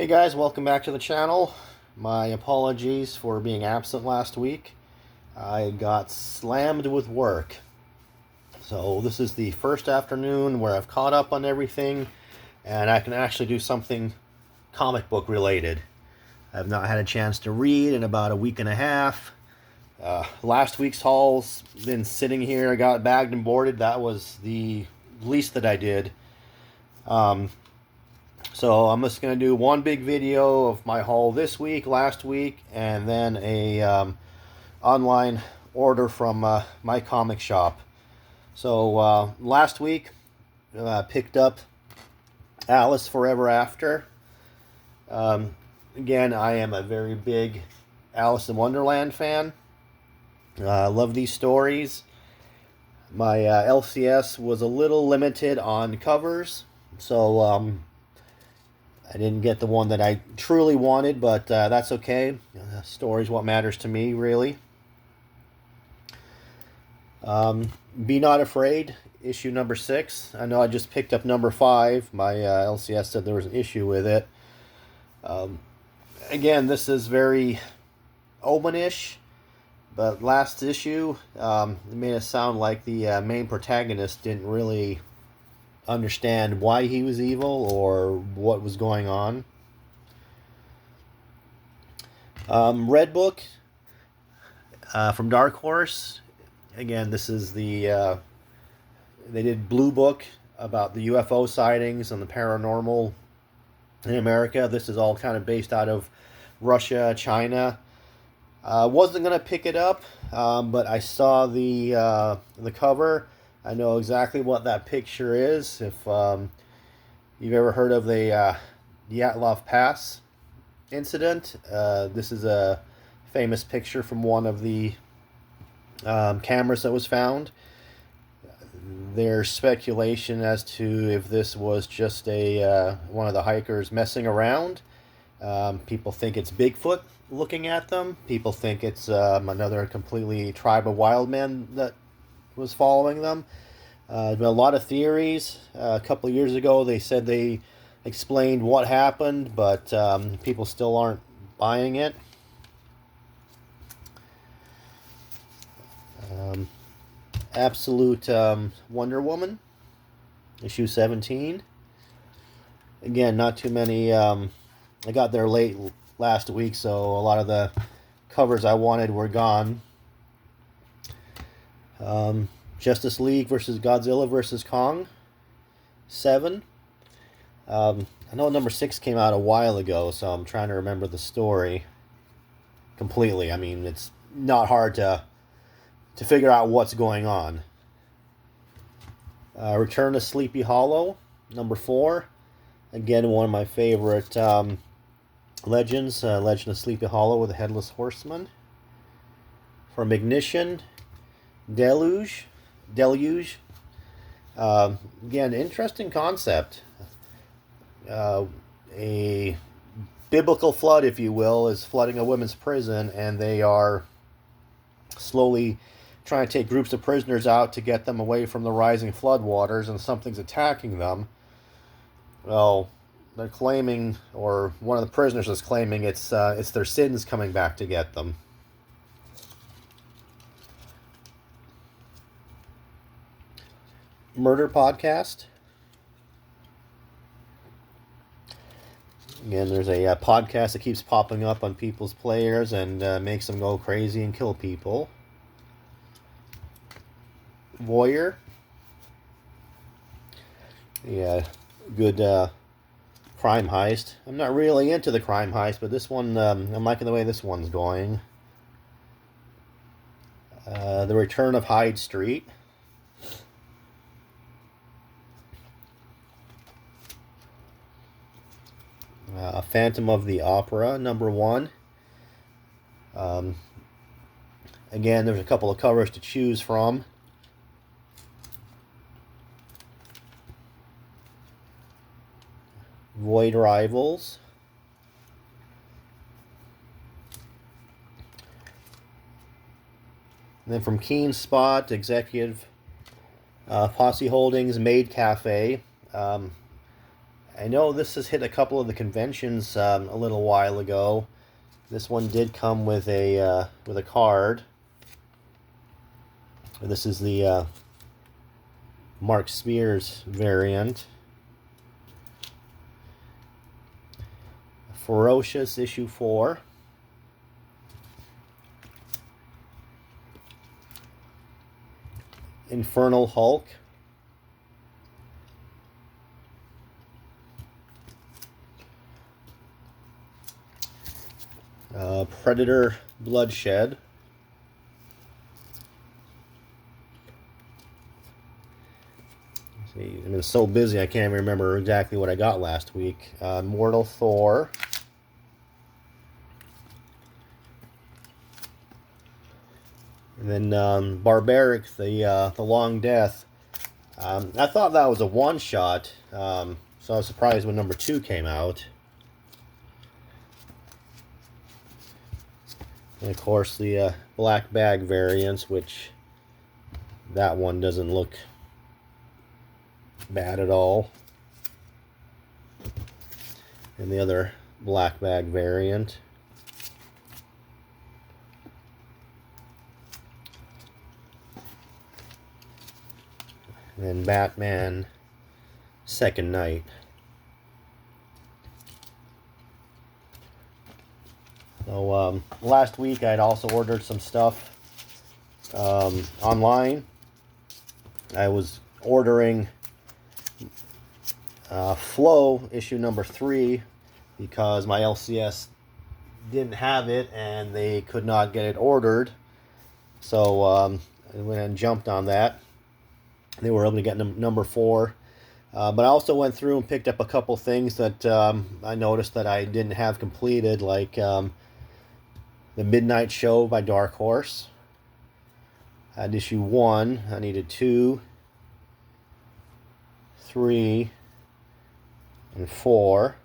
Hey guys, welcome back to the channel. My apologies for being absent last week. I got slammed with work. So this is the first afternoon where I've caught up on everything and I can actually do something comic book related. I've not had a chance to read in about a week and a half. Last week's haul's been sitting here. I got bagged and boarded. That was the least that I did. So I'm just going to do one big video of my haul this week, last week, and then a online order from my comic shop. So last week, picked up Alice Forever After. Again, I am a very big Alice in Wonderland fan. I love these stories. My LCS was a little limited on covers, so I didn't get the one that I truly wanted, but that's okay. Story's what matters to me, really. Be Not Afraid, issue number 6. I know I just picked up number 5. My LCS said there was an issue with it. Again, this is very Omen-ish, but last issue, it made it sound like the main protagonist didn't really understand why he was evil or what was going on. Red Book from Dark Horse. Again, this is the they did Blue Book about the UFO sightings and the paranormal in America. This is all kind of based out of Russia, China. Wasn't gonna pick it up, but I saw the cover. I know exactly what that picture is. If you've ever heard of the Dyatlov Pass incident, this is a famous picture from one of the cameras that was found. There's speculation as to if this was just a one of the hikers messing around. People think it's Bigfoot looking at them. People think it's another completely tribe of wild men that was following them. There's been a lot of theories. A couple of years ago, they said they explained what happened, but people still aren't buying it. Absolute Wonder Woman, issue 17. Again, not too many. I got there late last week, so a lot of the covers I wanted were gone. Justice League versus Godzilla versus Kong, 7. I know number 6 came out a while ago, so I'm trying to remember the story completely. I mean, it's not hard to figure out what's going on. Return to Sleepy Hollow, number 4. Again, one of my favorite legends, Legend of Sleepy Hollow with a Headless Horseman. From Ignition, Deluge. Again, interesting concept. A biblical flood, if you will, is flooding a women's prison, and they are slowly trying to take groups of prisoners out to get them away from the rising flood waters, and something's attacking them. Well, they're claiming, or one of the prisoners is claiming, it's their sins coming back to get them. Murder Podcast. Again, there's a podcast that keeps popping up on people's players and makes them go crazy and kill people. Voyeur. Yeah, good crime heist. I'm not really into the crime heist, but this one, I'm liking the way this one's going. The Return of Hyde Street. Phantom of the Opera, number 1. Again, there's a couple of covers to choose from. Void Rivals. And then from Keen Spot, Executive Posse Holdings, Maid Cafe. I know this has hit a couple of the conventions a little while ago. This one did come with a card. This is the Mark Spears variant. Ferocious issue 4. Infernal Hulk. Predator Bloodshed. See, I've been so busy I can't even remember exactly what I got last week. Mortal Thor. And then Barbaric, the Long Death. I thought that was a one-shot, so I was surprised when number 2 came out. And of course the Black Bag variants, which that one doesn't look bad at all. And the other Black Bag variant. And then Batman Second Night. So last week I'd also ordered some stuff online. I was ordering Flow issue number 3 because my LCS didn't have it and they could not get it ordered. So I went and jumped on that. They were able to get number 4. But I also went through and picked up a couple things that I noticed that I didn't have completed, like The Midnight Show by Dark Horse. I had issue 1. I needed 2, 3, and 4.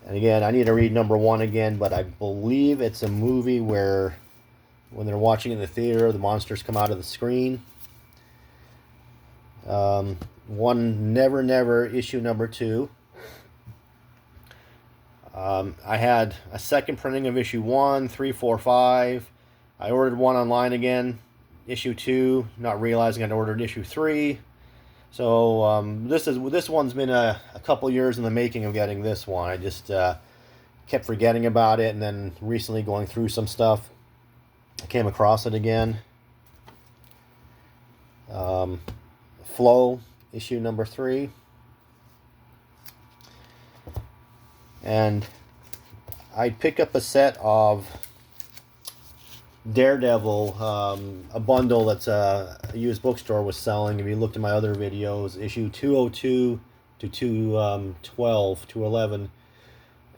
And again, I need to read number 1 again, but I believe it's a movie where when they're watching in the theater, the monsters come out of the screen. One Never Never issue number 2. I had a second printing of issue 1, 3, 4, 5. I ordered one online again, issue 2, not realizing I'd ordered issue 3. So this one's been a couple years in the making of getting this one. I just kept forgetting about it, and then recently going through some stuff, I came across it again. Flow issue number 3. And I'd pick up a set of Daredevil, a bundle that's a used bookstore was selling. If you looked at my other videos, issue 202 to 212, 211,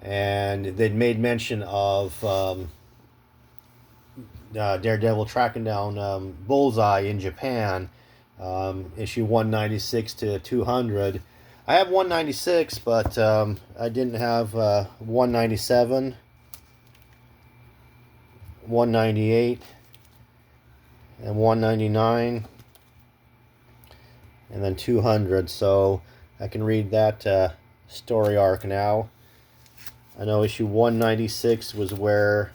and they'd made mention of Daredevil tracking down Bullseye in Japan, issue 196 to 200. I have 196, but I didn't have 197, 198, and 199, and then 200. So I can read that story arc now. I know issue 196 was where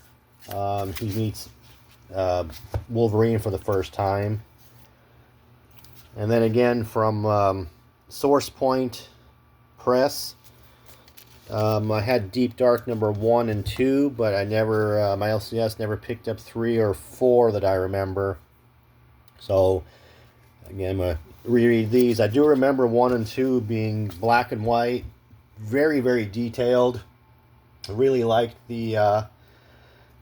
he meets Wolverine for the first time. And then again from Source Point Press, I had Deep Dark number 1 and 2, but I never, my LCS never picked up 3 or 4 that I remember. So again, I'm going to reread these. I do remember 1 and 2 being black and white, very, very detailed. I really liked the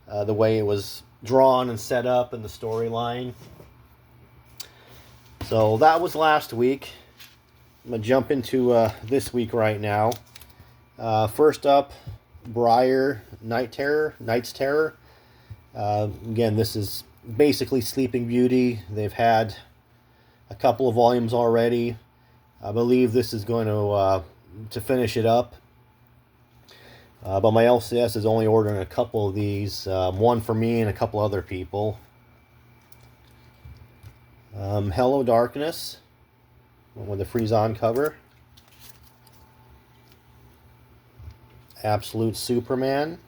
way it was drawn and set up in the storyline. So that was last week. I'm going to jump into this week right now. First up, Briar Knight's Terror. Again, this is basically Sleeping Beauty. They've had a couple of volumes already. I believe this is going to finish it up. But my LCS is only ordering a couple of these. One for me and a couple other people. Hello Darkness. with the freeze-on cover. Absolute Superman.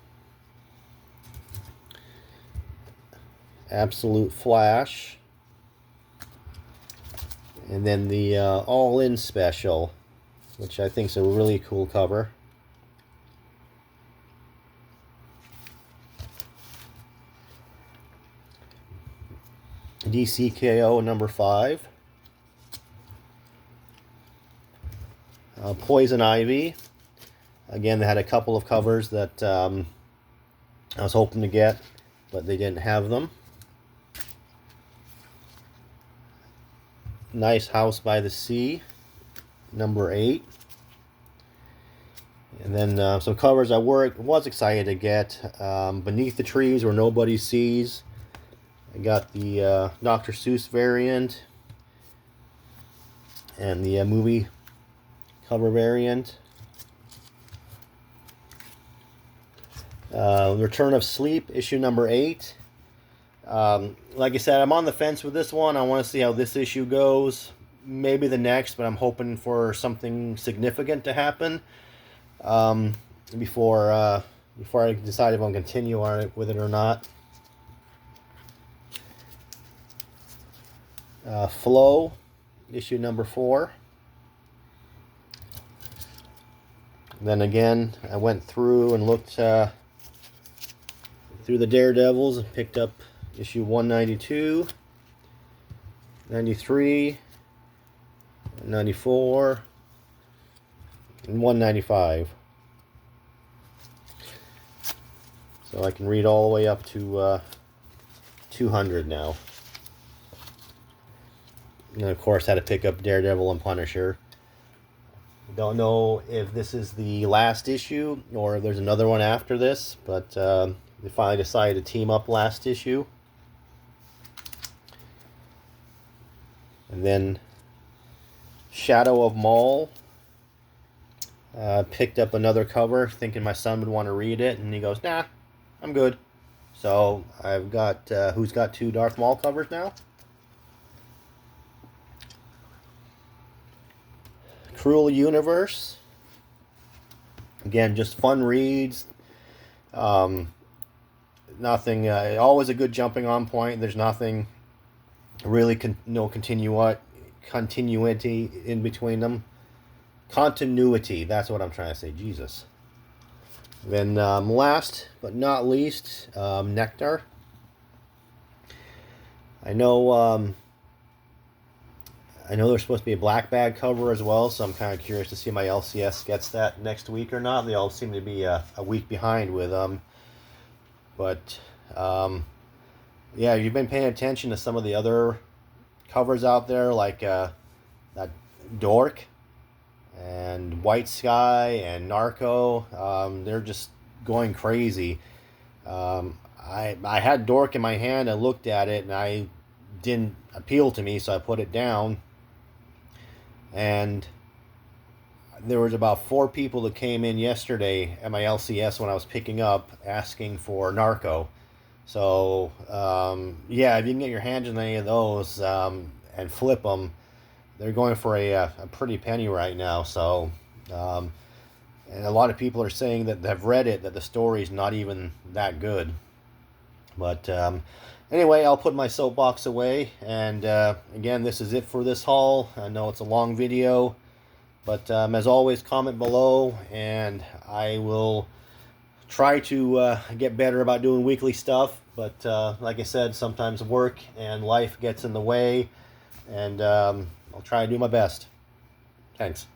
Absolute Flash. And then the All-In Special, which I think is a really cool cover. DCKO number 5. Poison Ivy. Again, they had a couple of covers that I was hoping to get, but they didn't have them. Nice House by the Sea, number 8. And then some covers I was excited to get. Beneath the Trees Where Nobody Sees. I got the Dr. Seuss variant and the movie cover variant. Return of Sleep, issue number 8. Like I said, I'm on the fence with this one. I want to see how this issue goes. Maybe the next, but I'm hoping for something significant to happen before I decide if I'm going to continue with it or not. Flow, issue number 4. Then again, I went through and looked through the Daredevils and picked up issue 192, 93, 94, and 195. So I can read all the way up to 200 now. And of course, had to pick up Daredevil and Punisher. Don't know if this is the last issue or if there's another one after this, but they finally decided to team up last issue. And then Shadow of Maul. Picked up another cover thinking my son would want to read it, and he goes, nah, I'm good. So I've got Who's Got Two Darth Maul covers now. Cruel Universe. Again, just fun reads. Nothing. Always a good jumping on point. There's nothing really. No continuity in between them. Continuity. That's what I'm trying to say. Jesus. Then last but not least, Nectar. I know there's supposed to be a black bag cover as well, so I'm kind of curious to see if my LCS gets that next week or not. They all seem to be a week behind with them. But, yeah, you've been paying attention to some of the other covers out there, like that Dork and White Sky and Narco. They're just going crazy. I had Dork in my hand, I looked at it, and I didn't appeal to me, so I put it down. And there was about 4 people that came in yesterday at my LCS when I was picking up asking for Narco. So yeah, if you can get your hands on any of those and flip them, they're going for a pretty penny right now. So and a lot of people are saying that have read it, that the story's not even that good. But anyway, I'll put my soapbox away, and again, this is it for this haul. I know it's a long video, but as always, comment below, and I will try to get better about doing weekly stuff. But like I said, sometimes work and life gets in the way, and I'll try to do my best. Thanks.